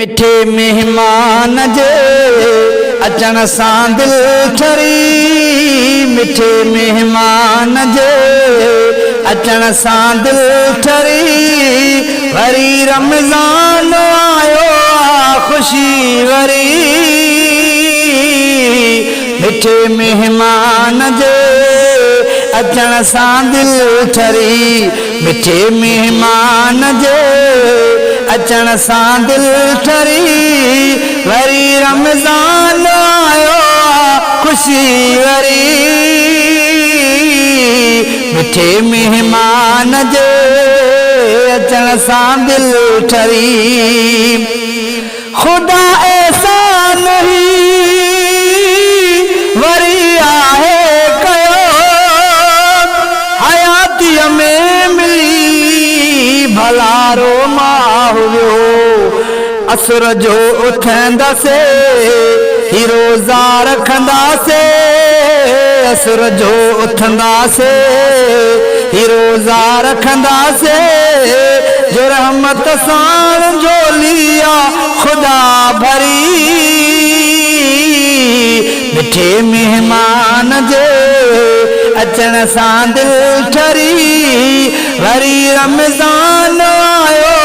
मिठे मेहमान जे अचण सां दिल ठरी, मिठे मेहमान जे अचण सां दिल ठरी। वरी रमज़ान आयो खुशी वरी, मिठे मेहमान जे अचण सां दिल ठरी, मिठे मेहमान जे अचण सां दिल ठरी। वरी रमज़ान आयो खुशी वरी, मिठे मेहमान जे अचण सां दिल ठरी। खुदा एहसान ही वरी आहे कयो, हयातीअ में मिली भलारो मां हुयो। असुर जो उथंदासे ही रोज़ा रखंदासे, असुर जो उथंदासे ही रोज़ा रखंदासे। जो रहमत सां झोलिया खुदा भरी, मिठे मेहमान जे अचण सां दिल ठरी। वरी रमज़ान आयो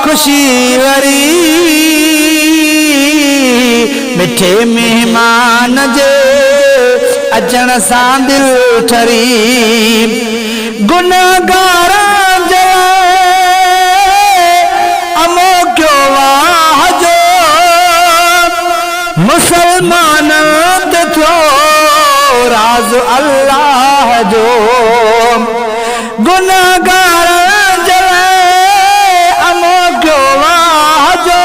खुशी वरी, मिठे मेहमान जे अचण सां दिल ठरी। गुनहगारां जे अमोकियो वाह जो मुसलमान ते थियो राज़ अल्लाह जो। गुनहगारां जे अमोकियो वाह जो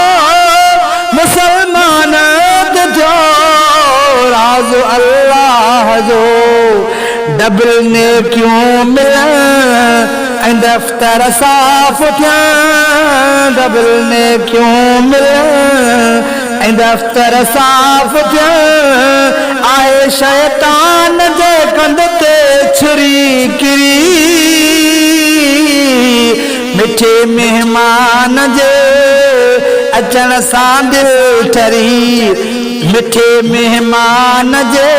मुसलमान ते थियो राज़ अल्लाह जो। डबल ने क्यों मिलन ऐं दफ्तर साफ़ थियनि, डबल ने क्यों मिलन ऐं दफ्तर साफ़ थियनि। आहे शैतान जे कंध ते छुरी किरी, मिठे मेहमान जे अचण सां दिल ठरी, मिठे मेहमान जे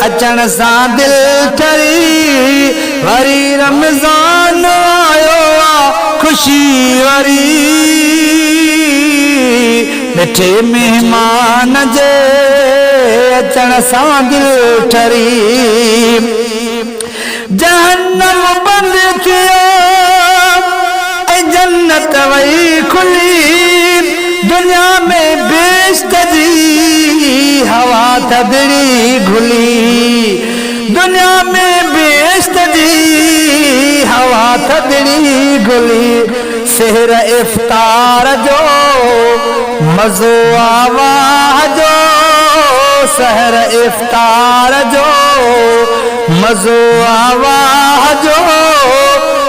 अचण सां दिल ठरी। वरी रमज़ान आयो खुशी वरी, मिठे मेहमान जे अचण सां दिल ठरी। जहन्नम बंद थियो ऐं जन्नत वई खुली, दुनिया में बेश्त जी हवा थदड़ी घुली, दुनिया में बेश्त जी हवा थदड़ी घुली। सहर इफ्तार जो मज़ो आवाह जो, सहर इफ्तार जो मज़ो आवाह जो।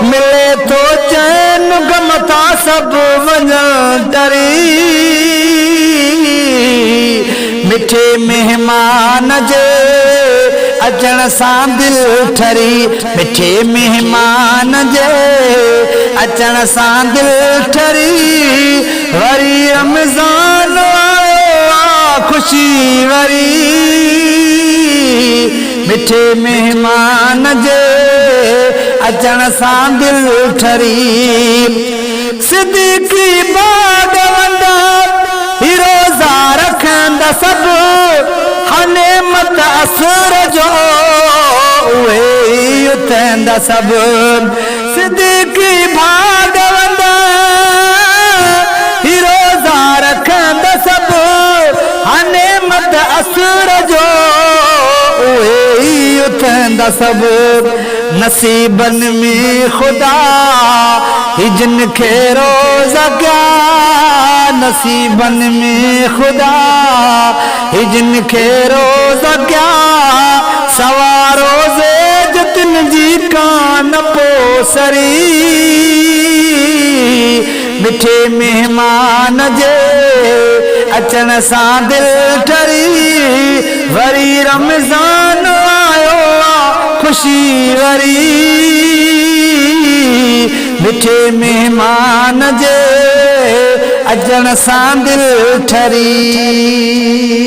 मिले तो चैन गम था सब वञण डरी, मिठे मेहमान जे अचण सां दिल ठरी, मिठे मेहमान जे अचण सां दिल ठरी। वरी रमज़ान आयो खुशी वरी, मिठे मेहमान जे अचण सां दिल ठरी। सिद्दीक़ी बाग वंदा ही रोज़ा रखंदा सभु, हनेमत असुर जो उहे उथंदा सभु। सिद्दीक़ी बाग वंदा ही रोज़ा रखंदा सभु, हनेमत असुर जो उहे उथंदा सभु। नसीबन में खुदा ही जिन खे रोज़ा क्या, नसीबन में खुदा ही जिन खे रोज़ा क्या। सवा रोज़े जतिन जी कान पोसरी, मिठे मेहमान जे अचण सां दिल ठरी। वरी रमज़ान आयो खुशी वरी, मिठे मेहमान जे अचण सां दिल ठरी।